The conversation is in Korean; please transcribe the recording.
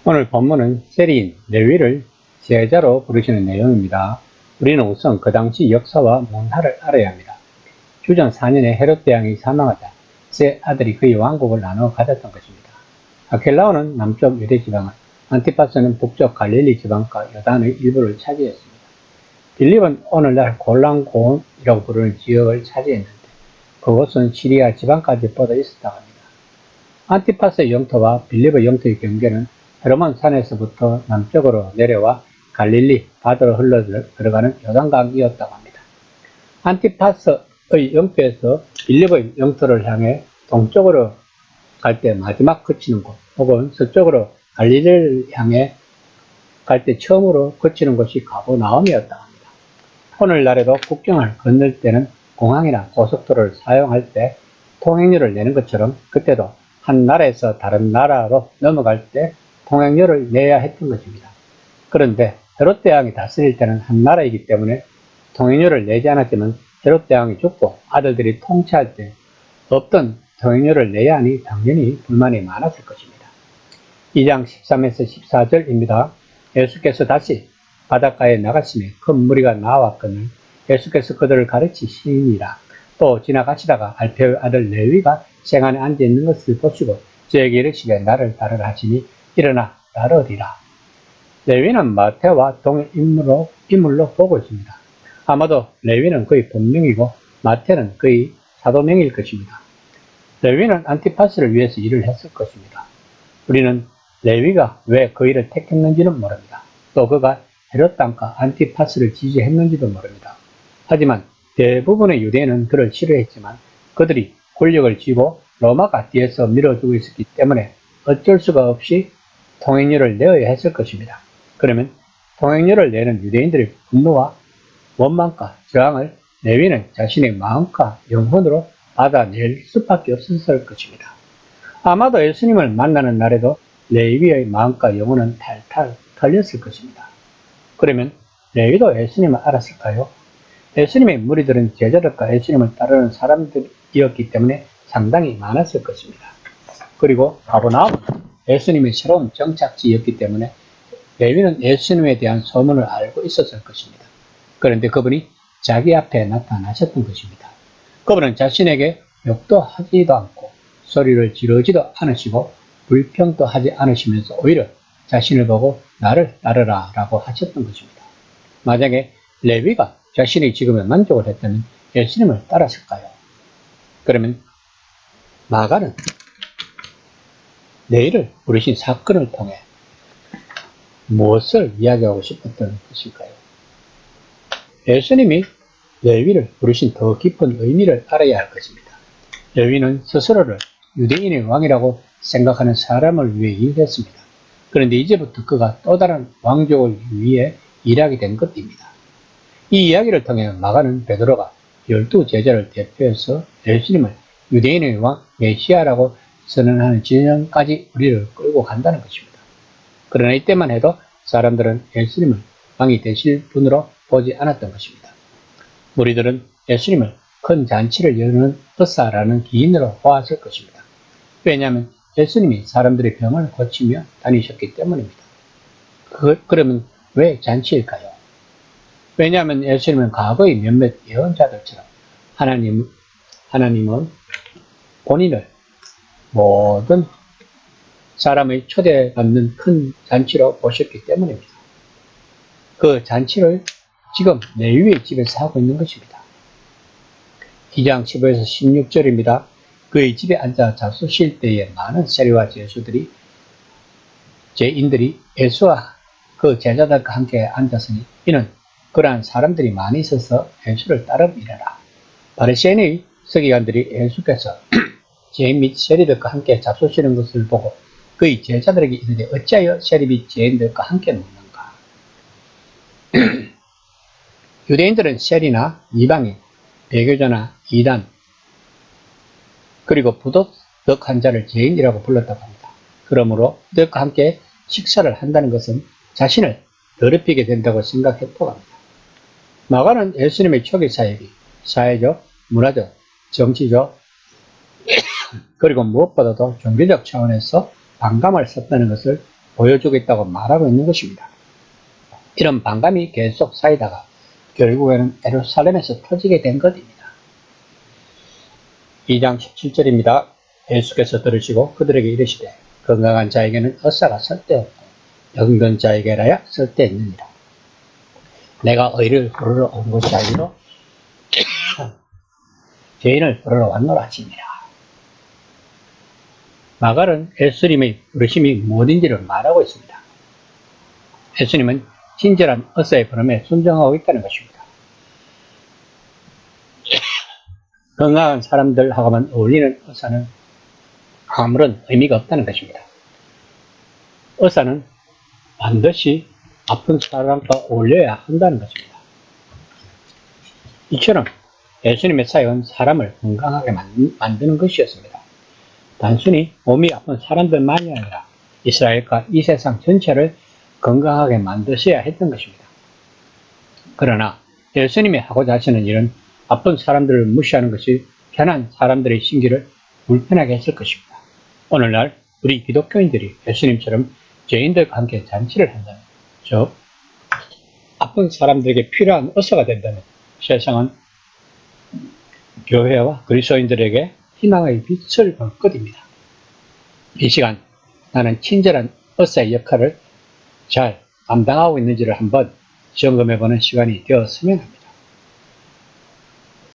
오늘 본문은 세리인 레위를 제자로 부르시는 내용입니다. 우리는 우선 그 당시 역사와 문화를 알아야 합니다. 주전 4년에 헤롯 대왕이 사망하자 세 아들이 그의 왕국을 나누어 가졌던 것입니다. 아켈라오는 남쪽 유대 지방을, 안티파스는 북쪽 갈릴리 지방과 요단의 일부를 차지했습니다. 빌립은 오늘날 골란고온이라고 부르는 지역을 차지했는데 그곳은 시리아 지방까지 뻗어 있었다고 합니다. 안티파스의 영토와 빌립의 영토의 경계는 헤르몬 산에서부터 남쪽으로 내려와 갈릴리 바다로 흘러 들어가는 요단강이었다고 합니다. 안티파스의 영토에서 빌립의 영토를 향해 동쪽으로 갈 때 마지막 그치는 곳, 혹은 서쪽으로 갈릴리를 향해 갈 때 처음으로 그치는 곳이 가버나움이었다고 합니다. 오늘날에도 국경을 건널 때는 공항이나 고속도로를 사용할 때 통행료를 내는 것처럼 그때도 한 나라에서 다른 나라로 넘어갈 때 통행료를 내야 했던 것입니다. 그런데 헤롯 대왕이 다스릴 때는 한 나라이기 때문에 통행료를 내지 않았지만 헤롯 대왕이 죽고 아들들이 통치할 때 없던 통행료를 내야 하니 당연히 불만이 많았을 것입니다. 2장 13에서 14절입니다. 예수께서 다시 바닷가에 나가시매 큰 무리가 나왔거늘 예수께서 그들을 가르치시니라. 또 지나가시다가 알페의 아들 레위가 생 안에 앉아 있는 것을 보시고 저에게 이르시되 나를 따르라 하시니 일어나 따르리라. 레위는 마태와 동일 인물로 보고 있습니다. 아마도 레위는 그의 본명이고 마태는 그의 사도명일 것입니다. 레위는 안티파스를 위해서 일을 했을 것입니다. 우리는 레위가 왜 그 일을 택했는지는 모릅니다. 또 그가 헤롯 왕과 안티파스를 지지했는지도 모릅니다. 하지만 대부분의 유대인은 그를 싫어했지만 그들이 권력을 쥐고 로마가 뒤에서 밀어주고 있었기 때문에 어쩔 수가 없이 통행료를 내어야 했을 것입니다. 그러면 통행료를 내는 유대인들의 분노와 원망과 저항을 레위는 자신의 마음과 영혼으로 받아낼 수밖에 없었을 것입니다. 아마도 예수님을 만나는 날에도 레위의 마음과 영혼은 탈탈 털렸을 것입니다. 그러면 레위도 예수님을 알았을까요? 예수님의 무리들은 제자들과 예수님을 따르는 사람들이었기 때문에 상당히 많았을 것입니다. 그리고 가버나움은 예수님의 새로운 정착지였기 때문에 레위는 예수님에 대한 소문을 알고 있었을 것입니다. 그런데 그분이 자기 앞에 나타나셨던 것입니다. 그분은 자신에게 욕도 하지도 않고 소리를 지르지도 않으시고 불평도 하지 않으시면서 오히려 자신을 보고 나를 따르라 라고 하셨던 것입니다. 만약에 레위가 자신의 직업에 만족을 했다면 예수님을 따랐을까요? 그러면 마가는 레위를 부르신 사건을 통해 무엇을 이야기하고 싶었던 것일까요? 예수님이 레위를 부르신 더 깊은 의미를 알아야 할 것입니다. 레위는 스스로를 유대인의 왕이라고 생각하는 사람을 위해 일했습니다. 그런데 이제부터 그가 또 다른 왕족을 위해 일하게 된 것입니다. 이 이야기를 통해 마가는 베드로가 12 제자를 대표해서 예수님을 유대인의 왕 메시아라고 선언하는 진영까지 우리를 끌고 간다는 것입니다. 그러나 이때만 해도 사람들은 예수님을 왕이 되실 분으로 보지 않았던 것입니다. 무리들은 예수님을 큰 잔치를 여는 의사라는 기인으로 보았을 것입니다. 왜냐하면 예수님이 사람들의 병을 고치며 다니셨기 때문입니다. 그러면 왜 잔치일까요? 왜냐하면 예수님은 과거의 몇몇 예언자들처럼 하나님은 본인을 모든 사람의 초대받는 큰 잔치로 보셨기 때문입니다. 그 잔치를 지금 레위의 집에서 하고 있는 것입니다. 2장 15에서 16절입니다. 그의 집에 앉아 잡수실 때에 많은 세리와 제인들이 예수와 그 제자들과 함께 앉았으니 이는 그러한 사람들이 많이 있어서 예수를 따르리라. 바리새인의 서기관들이 예수께서 제인 및 세리들과 함께 잡수시는 것을 보고 그의 제자들에게 이르되 어찌하여 세리 및 제인들과 함께 먹는가? 유대인들은 세리나 이방인, 배교자나 이단, 그리고 부도덕한 자를 죄인이라고 불렀다고 합니다. 그러므로 그들과 함께 식사를 한다는 것은 자신을 더럽히게 된다고 생각했다고 합니다. 마가는 예수님의 초기 사역이 사회적, 문화적, 정치적, 그리고 무엇보다도 종교적 차원에서 반감을 샀다는 것을 보여주겠다고 말하고 있는 것입니다. 이런 반감이 계속 쌓이다가 결국에는 예루살렘에서 터지게 된 것입니다. 2장 17절입니다. 예수께서 들으시고 그들에게 이르시되 건강한 자에게는 의사가 쓸데없고 병든 자에게라야 쓸데있느니라. 내가 의를 부르러 온 것이 아니라 죄인을 부르러 왔노라 하시니라. 마갈은 예수님의 부르심이 무엇인지를 말하고 있습니다. 예수님은 친절한 의사의 부름에 순종하고 있다는 것입니다. 건강한 사람들하고만 어울리는 의사는 아무런 의미가 없다는 것입니다. 의사는 반드시 아픈 사람과 어울려야 한다는 것입니다. 이처럼 예수님의 사역은 사람을 건강하게 만드는 것이었습니다. 단순히 몸이 아픈 사람들만이 아니라 이스라엘과 이 세상 전체를 건강하게 만드셔야 했던 것입니다. 그러나 예수님이 하고자 하시는 일은 아픈 사람들을 무시하는 것이 편한 사람들의 심기를 불편하게 했을 것입니다. 오늘날 우리 기독교인들이 예수님처럼 죄인들과 함께 잔치를 한다면, 즉 아픈 사람들에게 필요한 의사가 된다면 세상은 교회와 그리스도인들에게 희망의 빛을 볼 것입니다. 이 시간 나는 친절한 의사의 역할을 잘 감당하고 있는지를 한번 점검해보는 시간이 되었으면 합니다.